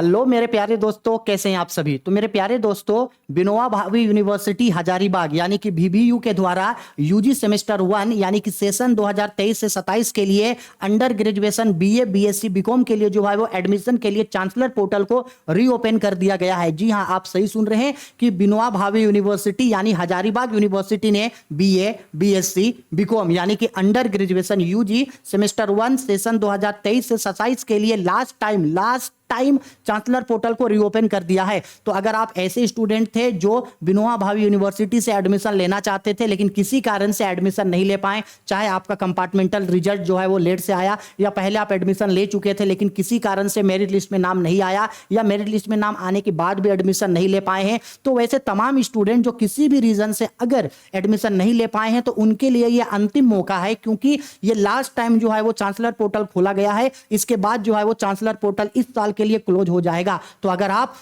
Hello मेरे प्यारे दोस्तों, कैसे हैं आप सभी। तो मेरे प्यारे दोस्तों, विनोबा भावे यूनिवर्सिटी हजारीबाग यानी कि VBU के द्वारा यूजी सेमेस्टर 1 यानी कि सेशन 2023 से 27 के लिए under graduation BA BSc BCom के लिए जो है वो एडमिशन के लिए चांसलर पोर्टल को रीओपन कर दिया गया है। जी हां, आप सही सुन रहे हैं कि विनोबा भावे यूनिवर्सिटी यानी हजारीबाग यूनिवर्सिटी ने BA BSc बीकॉम यानी कि under graduation UG semester 1 session 2023 से 27 के लिए लास्ट टाइम चांसलर पोर्टल को रीओपन कर दिया है। तो अगर आप ऐसे स्टूडेंट थे जो विनोबा भावे यूनिवर्सिटी से एडमिशन लेना चाहते थे लेकिन किसी कारण से एडमिशन नहीं ले पाए, चाहे आपका कंपार्टमेंटल रिजल्ट जो है वो लेट से आया या पहले आप एडमिशन ले चुके थे लेकिन किसी कारण से मेरिट लिस्ट में नाम नहीं आया या मेरिट लिस्ट में नाम आने के बाद भी एडमिशन नहीं ले पाए हैं, तो वैसे तमाम स्टूडेंट जो किसी भी रीजन से अगर एडमिशन नहीं ले पाए हैं तो उनके लिए यह अंतिम मौका है, क्योंकि ये लास्ट टाइम जो है वो चांसलर पोर्टल खोला गया है। इसके बाद जो है वो चांसलर पोर्टल इस साल के लिए क्लोज हो जाएगा। तो अगर आप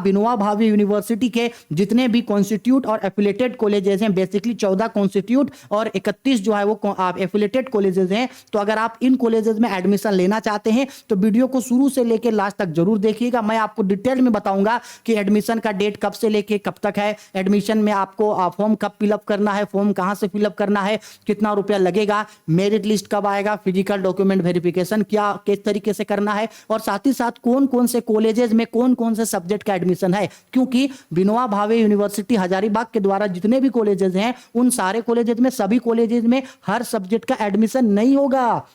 विनोबा भावे यूनिवर्सिटी के जितने भी कॉन्स्टिट्यूट और एफिलिएटेड कॉलेजेस हैं, बेसिकली 14 कॉन्स्टिट्यूट और 31 जो है वो एफिलिएटेड कॉलेजेस हैं, तो अगर आप इन कॉलेजेस में एडमिशन लेना चाहते हैं तो वीडियो को शुरू से लेकर लास्ट तक जरूर देखिएगा। मैं आपको डिटेल में बताऊंगा कि एडमिशन का डेट कब से लेके कब तक है, एडमिशन में आपको फॉर्म कब फिलअप करना है, फॉर्म कहां से फिलअप करना है, कितना रुपया लगेगा, मेरिट लिस्ट कब आएगा, फिजिकल डॉक्यूमेंट वेरिफिकेशन क्या किस तरीके से करना है और साथ ही साथ कौन कौन से कॉलेजेस में कौन कौन से सब्जेक्ट का एडमिशन है। क्योंकि विनोबा भावे यूनिवर्सिटी हजारीबाग के द्वारा जितने भी कॉलेजेस हैं उन सारे कॉलेजेस में सभी कॉलेजेस में हर सब्जेक्ट का एडमिशन नहीं होगा।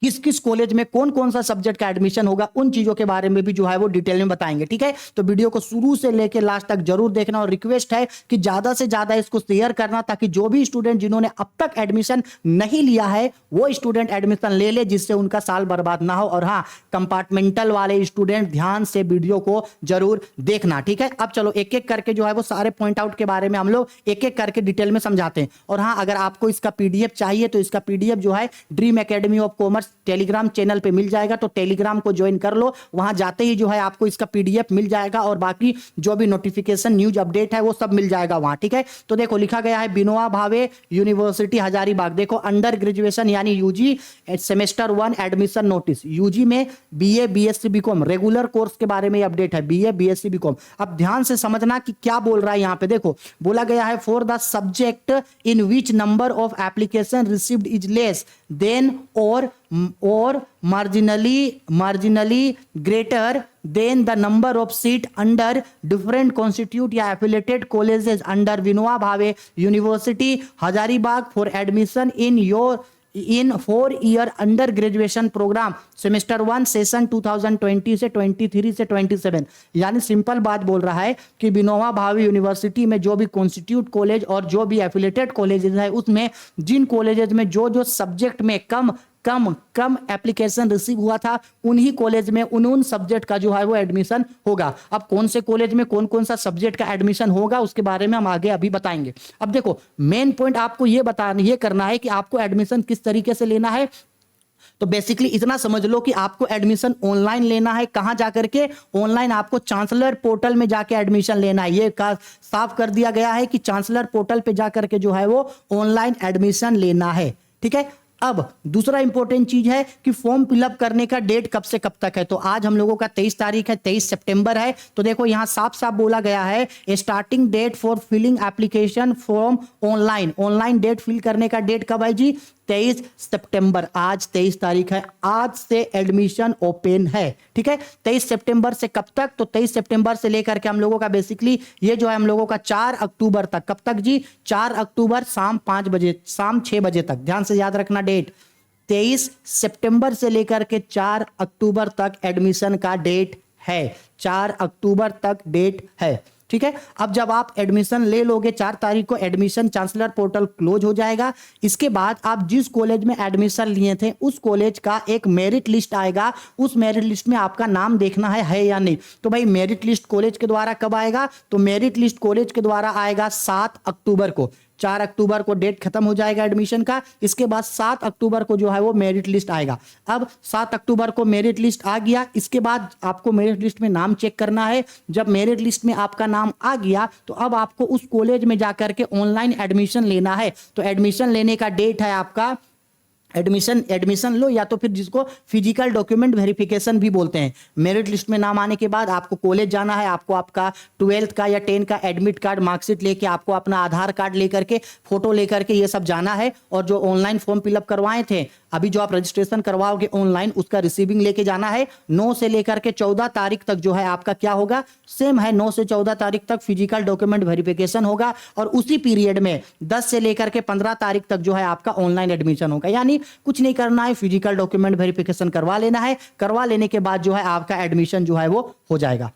किस किस कॉलेज में कौन कौन सा सब्जेक्ट का एडमिशन होगा उन चीजों के बारे में भी जो है वो डिटेल में बताएंगे। ठीक है, तो वीडियो को शुरू से लेकर लास्ट तक जरूर देखना और रिक्वेस्ट है कि ज्यादा से ज्यादा इसको शेयर करना ताकि जो भी स्टूडेंट जिन्होंने अब तक एडमिशन नहीं लिया है वो स्टूडेंट एडमिशन ले ले, जिससे उनका साल बर्बाद ना हो। और हाँ, कंपार्टमेंटल वाले स्टूडेंट ध्यान से वीडियो को जरूर देखना। ठीक है, अब चलो एक एक करके जो है वो सारे पॉइंट आउट के बारे में हम लोग एक एक करके डिटेल में समझाते हैं। और हाँ, अगर आपको इसका PDF चाहिए तो इसका PDF जो है dream academy of commerce Telegram channel पे मिल जाएगा, तो टेलीग्राम को ज्वाइन कर लो। वहां जाते ही जो है आपको इसका PDF मिल जाएगा और बाकी जो भी नोटिफिकेशन न्यूज अपडेट है वो सब मिल जाएगा वहां। ठीक है, तो देखो लिखा गया है विनोबा भावे यूनिवर्सिटी हजारीबाग। देखो अंडर ग्रेजुएशन यानी UG semester 1 admission notice, UG में BA BSc BCom regular course के बारे में अपडेट है, BA BSc बीकॉम। अब ध्यान से समझना कि क्या बोल रहा है यहाँ पे। देखो बोला गया है for the subject in which number of application received is less than or marginally greater than the number of seat under different constitute या affiliated colleges under Vinoba Bhave University Hazaribagh for admission in 4-year under graduation programme semester 1 session 2020 से 23 से 27। यानी simple बात बोल रहा है कि Vinoba Bhave university में जो भी कॉन्स्टिट्यूट कॉलेज और जो भी एफिलिएटेड कॉलेजेस है उसमें जिन कॉलेजेस में जो सब्जेक्ट में कम एप्लीकेशन रिसीव हुआ था उन्हीं कॉलेज में उन सब्जेक्ट का जो है वो एडमिशन होगा। अब कौन से कॉलेज में कौन कौन सा सब्जेक्ट का एडमिशन होगा उसके बारे में हम आगे अभी बताएंगे। अब देखो मेन पॉइंट आपको ये करना है कि आपको एडमिशन किस तरीके से लेना है। तो बेसिकली इतना समझ लो कि आपको एडमिशन ऑनलाइन लेना है। कहां जाकर के? ऑनलाइन आपको चांसलर पोर्टल में जाके एडमिशन लेना है। ये साफ कर दिया गया है कि चांसलर पोर्टल पे जाकर के जो है वो ऑनलाइन एडमिशन लेना है। ठीक है, अब दूसरा इंपॉर्टेंट चीज है कि फॉर्म फिलअप करने का डेट कब से कब तक है। तो आज हम लोगों का 23 तारीख है, 23 सितंबर है। तो देखो यहां साफ साफ बोला गया है starting date for filling application form online date fill करने का डेट कब है जी? 23 सितंबर। आज 23 तारीख है, आज से एडमिशन ओपन है। ठीक है, 23 सितंबर से कब तक? तो 23 सितंबर से लेकर के हम लोगों का बेसिकली ये जो है हम लोगों का 4 अक्टूबर तक। कब तक जी? 4 अक्टूबर शाम 6 बजे तक। ध्यान से याद रखना डेट, 23 सितंबर से लेकर के 4 अक्टूबर तक एडमिशन का डेट है। 4 अक्टूबर तक डेट है। ठीक है, अब जब आप एडमिशन ले लोगे 4 तारीख को एडमिशन चांसलर पोर्टल क्लोज हो जाएगा। इसके बाद आप जिस कॉलेज में एडमिशन लिए थे उस कॉलेज का एक मेरिट लिस्ट आएगा। उस मेरिट लिस्ट में आपका नाम देखना है या नहीं। तो भाई मेरिट लिस्ट कॉलेज के द्वारा कब आएगा? तो मेरिट लिस्ट कॉलेज के द्वारा आएगा 7 अक्टूबर को। 4 अक्टूबर को डेट खत्म हो जाएगा एडमिशन का। इसके बाद 7 अक्टूबर को जो है वो मेरिट लिस्ट आएगा। अब 7 अक्टूबर को मेरिट लिस्ट आ गया, इसके बाद आपको मेरिट लिस्ट में नाम चेक करना है। जब मेरिट लिस्ट में आपका नाम आ गया तो अब आपको उस कॉलेज में जाकर के ऑनलाइन एडमिशन लेना है। तो एडमिशन लेने का डेट है आपका एडमिशन एडमिशन लो, या तो फिर जिसको फिजिकल डॉक्यूमेंट वेरिफिकेशन भी बोलते हैं। मेरिट लिस्ट में नाम आने के बाद आपको कॉलेज जाना है, आपको आपका 12th का या 10 का एडमिट कार्ड, मार्कशीट लेके, आपको अपना आधार कार्ड लेकर के, फोटो लेकर के ये सब जाना है। और जो ऑनलाइन फॉर्म फिलअप करवाए थे, अभी जो आप रजिस्ट्रेशन करवाओगे ऑनलाइन, उसका रिसीविंग लेके जाना है। 9 से लेकर के 14 तारीख तक जो है आपका क्या होगा, सेम है, 9 से 14 तारीख तक फिजिकल डॉक्यूमेंट वेरिफिकेशन होगा। और उसी पीरियड में 10 से लेकर के 15 तारीख तक जो है आपका ऑनलाइन एडमिशन होगा। यानी कुछ नहीं करना है, फिजिकल डॉक्यूमेंट वेरिफिकेशन करवा लेना है। करवा लेने के बाद जो है आपका एडमिशन जो है वो हो जाएगा।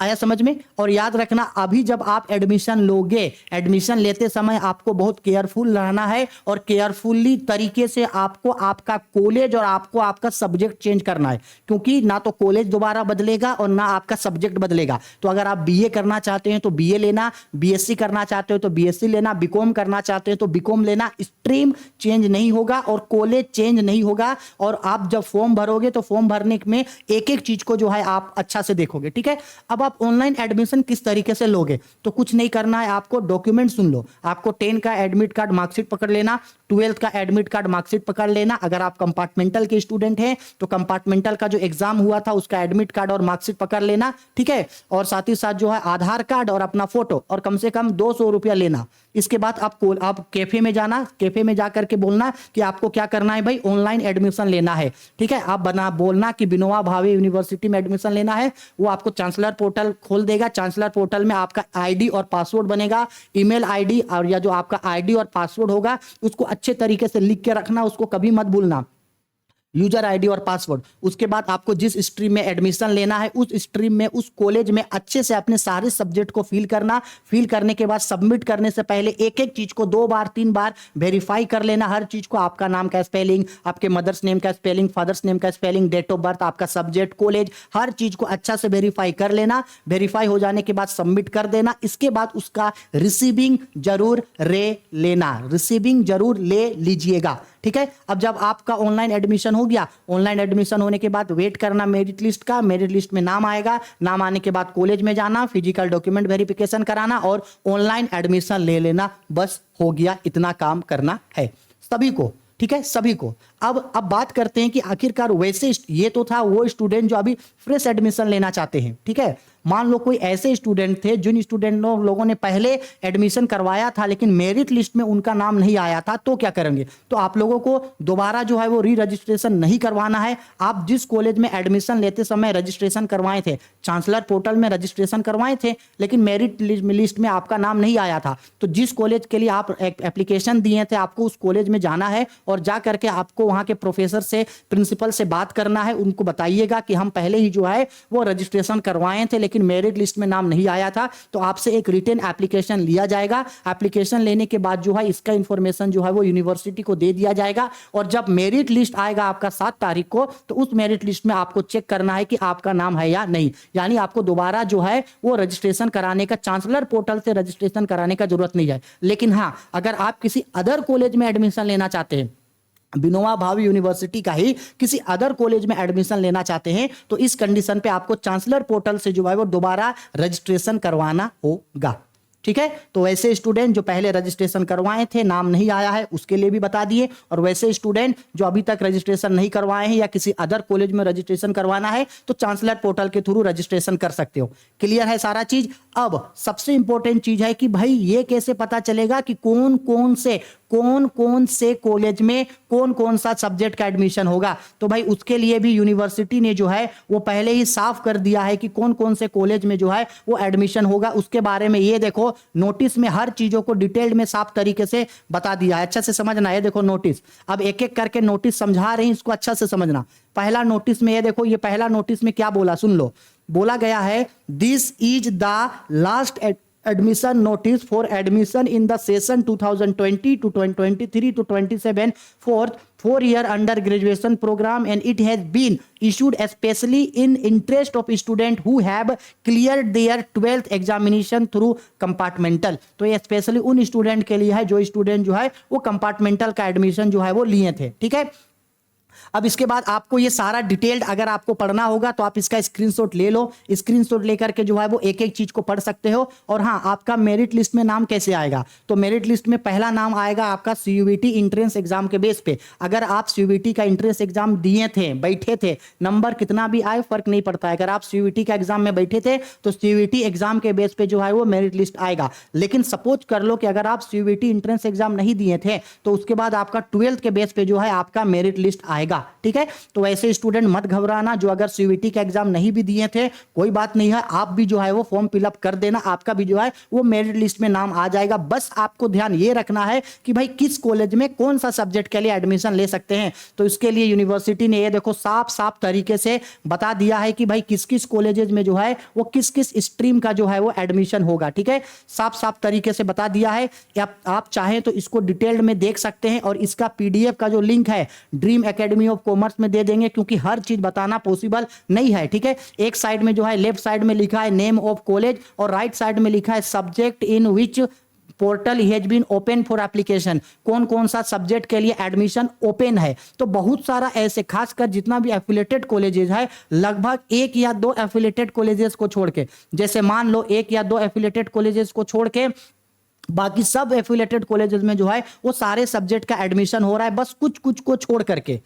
आया समझ में? और याद रखना, अभी जब आप एडमिशन लोगे, एडमिशन लेते समय आपको बहुत केयरफुल रहना है और केयरफुली तरीके से आपको आपका कॉलेज और आपको आपका सब्जेक्ट चेंज करना है। क्योंकि ना तो कॉलेज दोबारा बदलेगा और ना आपका सब्जेक्ट बदलेगा। तो अगर आप बीए करना चाहते हैं तो बीए लेना, बीएससी करना चाहते हो तो बीएससी लेना, बीकॉम करना चाहते हो तो बीकॉम लेना। स्ट्रीम चेंज नहीं होगा और कॉलेज चेंज नहीं होगा। और आप जब फॉर्म भरोगे तो फॉर्म भरने में एक एक चीज को जो है आप अच्छा से देखोगे। ठीक है, अब आप ऑनलाइन एडमिशन किस तरीके से लोगे, तो कुछ नहीं करना है, आपको डॉक्यूमेंट सुन लो। आपको 10 का एडमिट कार्ड मार्कशीट पकड़ लेना, 12th का एडमिट कार्ड मार्कशीट पकड़ लेना। अगर आप कंपार्टमेंटल के स्टूडेंट हैं तो कंपार्टमेंटल का जो एग्जाम हुआ था उसका एडमिट कार्ड और मार्कशीट पकड़ लेना। ठीक है, और साथ ही साथ जो है आधार कार्ड और अपना फोटो, और कम से कम 200 रुपया लेना। इसके बाद आप कैफे में जाना, कैफे में जाकर के बोलना कि आपको क्या करना है भाई, ऑनलाइन एडमिशन लेना है। ठीक है, आप बोलना कि विनोबा भावे यूनिवर्सिटी में एडमिशन लेना है। वो आपको चांसलर पोर्टल खोल देगा। चांसलर पोर्टल में आपका आईडी और पासवर्ड बनेगा, ईमेल आईडी, और या जो आपका आईडी और पासवर्ड होगा उसको अच्छे तरीके से लिख के रखना, उसको कभी मत भूलना, यूजर आईडी और पासवर्ड। उसके बाद आपको जिस स्ट्रीम में एडमिशन लेना है उस स्ट्रीम में, उस कॉलेज में अच्छे से अपने सारे सब्जेक्ट को फिल करना। फिल करने के बाद सबमिट करने से पहले एक एक चीज को 2 बार 3 बार वेरीफाई कर लेना। हर चीज को, आपका नाम का स्पेलिंग, आपके मदर्स नेम का स्पेलिंग, फादर्स नेम का स्पेलिंग, डेट ऑफ बर्थ, आपका सब्जेक्ट, कॉलेज, हर चीज को अच्छा से वेरीफाई कर लेना। वेरीफाई हो जाने के बाद सबमिट कर देना। इसके बाद उसका रिसीविंग जरूर लेना, रिसीविंग जरूर ले लीजिएगा। ठीक है, अब जब आपका ऑनलाइन एडमिशन हो गया, ऑनलाइन एडमिशन होने के बाद वेट करना मेरिट लिस्ट का। मेरिट लिस्ट में नाम आएगा, नाम आने के बाद कॉलेज में जाना, फिजिकल डॉक्यूमेंट वेरिफिकेशन कराना और ऑनलाइन एडमिशन ले लेना। बस हो गया, इतना काम करना है सभी को। ठीक है, सभी को। अब बात करते हैं कि आखिरकार वैसे, ये तो था वो स्टूडेंट जो अभी फ्रेश एडमिशन लेना चाहते हैं। ठीक है, मान लो कोई ऐसे स्टूडेंट थे जिन स्टूडेंट लोगों ने पहले एडमिशन करवाया था लेकिन मेरिट लिस्ट में उनका नाम नहीं आया था, तो क्या करेंगे? तो आप लोगों को दोबारा जो है वो री रजिस्ट्रेशन नहीं करवाना है। आप जिस कॉलेज में एडमिशन लेते समय रजिस्ट्रेशन करवाए थे, चांसलर पोर्टल में रजिस्ट्रेशन करवाए थे, लेकिन मेरिट लिस्ट में आपका नाम नहीं आया था, तो जिस कॉलेज के लिए आप एप्लीकेशन दिए थे, आपको उस कॉलेज में जाना है और जा करके आपको वहां के प्रोफेसर से, प्रिंसिपल से बात करना है। उनको बताइएगा कि हम पहले ही जो है वो रजिस्ट्रेशन करवाए थे लेकिन मेरिट लिस्ट में नाम नहीं आया था। तो आपसे एक रिटन एप्लीकेशन लिया जाएगा। एप्लीकेशन लेने के बाद जो है इसका इंफॉर्मेशन जो है वो यूनिवर्सिटी को दे दिया जाएगा। और जब मेरिट लिस्ट आएगा आपका 7 तारीख को, तो उस मेरिट लिस्ट में आपको चेक करना है कि आपका नाम है या नहीं। यानी आपको दोबारा जो है वो रजिस्ट्रेशन कराने का, चांसलर पोर्टल से रजिस्ट्रेशन कराने का जरूरत नहीं है। लेकिन हाँ, अगर आप किसी अदर कॉलेज में एडमिशन लेना चाहते हैं, विनोबा भावे यूनिवर्सिटी का ही किसी अदर कॉलेज में एडमिशन लेना चाहते हैं, तो इस कंडीशन पे आपको चांसलर पोर्टल से जो है वो दोबारा रजिस्ट्रेशन करवाना होगा। ठीक है, तो वैसे स्टूडेंट जो पहले रजिस्ट्रेशन करवाए थे, नाम नहीं आया है, उसके लिए भी बता दिए। और वैसे स्टूडेंट जो अभी तक रजिस्ट्रेशन नहीं करवाए हैं या किसी अदर कॉलेज में रजिस्ट्रेशन करवाना है, तो चांसलर पोर्टल के थ्रू रजिस्ट्रेशन कर सकते हो। क्लियर है सारा चीज? अब सबसे इंपॉर्टेंट चीज है कि भाई ये कैसे पता चलेगा कि कौन कौन से कॉलेज में कौन कौन सा सब्जेक्ट का एडमिशन होगा। तो भाई उसके लिए भी यूनिवर्सिटी ने जो है वो पहले ही साफ कर दिया है कि कौन कौन से कॉलेज में जो है वो एडमिशन होगा। उसके बारे में ये देखो, नोटिस में हर चीजों को डिटेल्ड में साफ तरीके से बता दिया है। अच्छा से समझना है, देखो नोटिस, अब एक एक करके नोटिस समझा रहे हैं, इसको अच्छा से समझना। पहला नोटिस में ये देखो, ये पहला नोटिस में क्या बोला सुन लो। बोला गया है, this is the last admission notice for admission in the session 2020 to 2023 to 27 for 4-year undergraduation program, and it has been issued especially in interest of students who have cleared their 12th examination through compartmental। तो ये specially उन student के लिए है जो student जो है वो कंपार्टमेंटल का एडमिशन जो है वो लिए थे। ठीक है, अब इसके बाद आपको ये सारा डिटेल्ड अगर आपको पढ़ना होगा तो आप इसका स्क्रीनशॉट ले लो। स्क्रीनशॉट लेकर के जो है वो एक एक चीज को पढ़ सकते हो। और हाँ, आपका मेरिट लिस्ट में नाम कैसे आएगा, तो मेरिट लिस्ट में पहला नाम आएगा आपका सीयूईटी इंट्रेंस एग्जाम के बेस पे। अगर आप सीयूईटी का इंट्रेंस एग्जाम दिए थे, बैठे थे, नंबर कितना भी आए फर्क नहीं पड़ता है। अगर आप सीयूईटी का एग्जाम में बैठे थे तो सीयूईटी एग्जाम के बेस पे जो है वो मेरिट लिस्ट आएगा। लेकिन सपोज कर लो कि अगर आप सीयूईटी इंट्रेंस एग्जाम नहीं दिए थे तो उसके बाद आपका 12th के बेस पे जो है आपका मेरिट लिस्ट आएगा। ठीक है, तो वैसे स्टूडेंट मत घबराना, जो अगर सीयूईटी का एग्जाम नहीं भी दिए थे कोई बात नहीं है, आप भी जो है वो फॉर्म फिलअप कर देना, आपका भी जो है वो मेरिट लिस्ट में नाम आ जाएगा। बस आपको ध्यान ये रखना है कि भाई किस कॉलेज में कौन सा सब्जेक्ट के लिए एडमिशन ले सकते हैं। तो इसके लिए यूनिवर्सिटी ने ये देखो साफ साफ तरीके से बता दिया है कि भाई किस किस कॉलेजेस में जो है वो किस किस स्ट्रीम का जो है वो एडमिशन होगा। ठीक है, साफ साफ तरीके से बता दिया है। आप चाहें तो इसको डिटेल्ड में देख सकते हैं और इसका पीडीएफ का जो लिंक है ड्रीम एकेडमी ऑफ कॉमर्स में दे देंगे, क्योंकि हर चीज बताना पॉसिबल नहीं है। ठीक है, एक साइड में जो है लेफ्ट साइड में लिखा है नेम ऑफ कॉलेज और राइट साइड में लिखा है subject in which portal has been open for application, कौन कौन सा सब्जेक्ट के लिए एडमिशन ओपन है। तो बहुत सारा ऐसे, खासकर जितना भी एफिलेटेड कॉलेजेस है, लगभग एक या दो एफिलेटेड कॉलेजेस को छोड़ के, जैसे मान लो एक या दो एफिलेटेड कॉलेजेस को छोड़ के बाकी सब एफिलेटेड कॉलेजेस में जो है वो सारे सब्जेक्ट का एडमिशन हो रहा है, बस कुछ कुछ को छोड़ करके।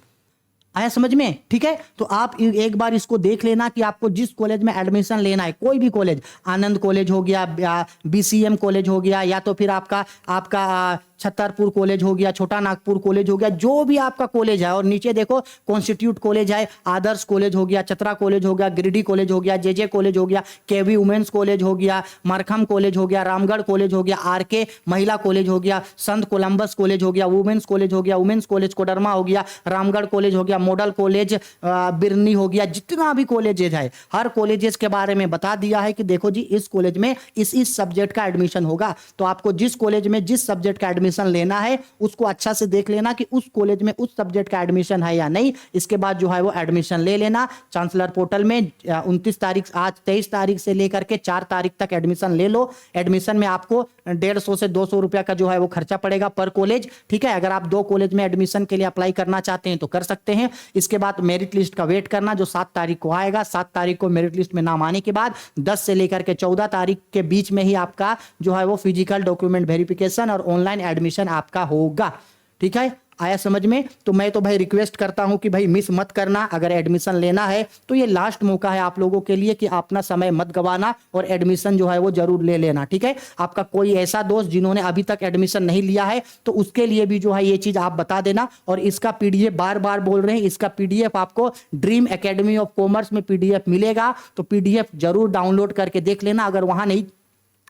आया समझ में? ठीक है, तो आप एक बार इसको देख लेना कि आपको जिस कॉलेज में एडमिशन लेना है, कोई भी कॉलेज, आनंद कॉलेज हो गया, बीसीएम कॉलेज हो गया, या तो फिर आपका छतरपुर कॉलेज हो गया, छोटा नागपुर कॉलेज हो गया, जो भी आपका कॉलेज है। और नीचे देखो कॉन्स्टिट्यूट कॉलेज है, आदर्श कॉलेज हो गया, चतरा कॉलेज हो गया, गिरिडीह कॉलेज हो गया, जेजे कॉलेज हो गया, केवी वुमेन्स कॉलेज हो गया, मरखम कॉलेज हो गया, रामगढ़ कॉलेज हो गया, आरके महिला कॉलेज हो गया, संत कोलंबस कॉलेज हो गया, वुमेन्स कॉलेज हो गया, वुमेन्स कॉलेज कोडरमा हो गया, रामगढ़ कॉलेज हो गया, मॉडल कॉलेज बिरनी हो गया, जितना भी कॉलेजेज है हर कॉलेजेस के बारे में बता दिया है कि देखो जी इस कॉलेज में इस सब्जेक्ट का एडमिशन होगा। तो आपको जिस कॉलेज में जिस सब्जेक्ट का एडमिशन लेना है उसको अच्छा से देख लेना कि उस कॉलेज में उस सब्जेक्ट का एडमिशन है या नहीं। इसके बाद जो है वो एडमिशन ले लेना। चांसलर पोर्टल में 29 तारीख, आज 23 तारीख से लेकर के 4 तारीख तक एडमिशन ले लो। एडमिशन में आपको 150 से 200 रुपया का जो है वो खर्चा पड़ेगा पर कॉलेज। ठीक है, अगर आप 2 कॉलेज में एडमिशन के लिए अप्लाई करना चाहते हैं तो कर सकते हैं। इसके बाद मेरिट लिस्ट का वेट करना, जो 7 तारीख को आएगा। 7 तारीख को मेरिट लिस्ट में नाम आने के बाद 10 से लेकर के 14 तारीख के बीच में ही आपका जो है वो फिजिकल डॉक्यूमेंट वेरिफिकेशन और ऑनलाइन एडमिशन आपका होगा। ठीक है, आया समझ में? तो मैं तो भाई रिक्वेस्ट करता हूं कि भाई मिस मत करना। अगर एडमिशन लेना है तो ये लास्ट मौका है आप लोगों के लिए कि अपना समय मत गवाना और एडमिशन जो है वो जरूर ले लेना। ठीक है, आपका कोई ऐसा दोस्त जिन्होंने अभी तक एडमिशन नहीं लिया है तो उसके लिए भी जो है ये चीज आप बता देना। और इसका पीडीएफ, बार बार बोल रहे हैं, इसका पीडीएफ आपको ड्रीम एकेडमी ऑफ कॉमर्स में पीडीएफ मिलेगा। तो पीडीएफ जरूर डाउनलोड करके देख लेना। अगर वहां नहीं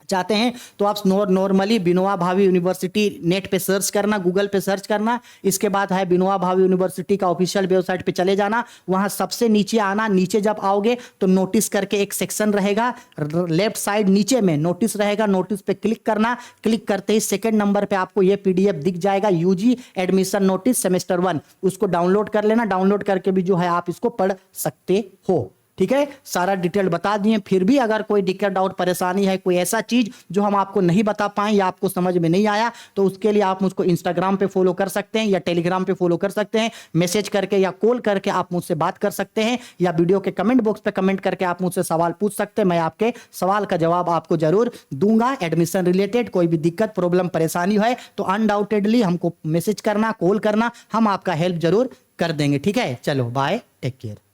चाहते हैं तो आप normally Vinoba Bhave university net पे सर्च करना, गूगल पे सर्च करना। इसके बाद है विनोबा भावे यूनिवर्सिटी का ऑफिशियल वेबसाइट पे चले जाना। वहां सबसे नीचे आना, नीचे जब आओगे तो नोटिस करके एक सेक्शन रहेगा, लेफ्ट साइड नीचे में नोटिस रहेगा, नोटिस पे क्लिक करना। क्लिक करते ही सेकंड नंबर पे आपको ये पीडीएफ दिख जाएगा, यूजी एडमिशन नोटिस सेमेस्टर 1। उसको डाउनलोड कर लेना। डाउनलोड करके भी जो है आप इसको पढ़ सकते हो। ठीक है, सारा डिटेल बता दिए। फिर भी अगर कोई दिक्कत, डाउट, परेशानी है, कोई ऐसा चीज जो हम आपको नहीं बता पाए या आपको समझ में नहीं आया, तो उसके लिए आप मुझको इंस्टाग्राम पे फॉलो कर सकते हैं या टेलीग्राम पे फॉलो कर सकते हैं। मैसेज करके या कॉल करके आप मुझसे बात कर सकते हैं, या वीडियो के कमेंट बॉक्स पे कमेंट करके आप मुझसे सवाल पूछ सकते हैं। मैं आपके सवाल का जवाब आपको जरूर दूंगा। एडमिशन रिलेटेड कोई भी दिक्कत, प्रॉब्लम, परेशानी है तो अनडाउटेडली हमको मैसेज करना, कॉल करना, हम आपका हेल्प जरूर कर देंगे। ठीक है, चलो बाय, टेक केयर।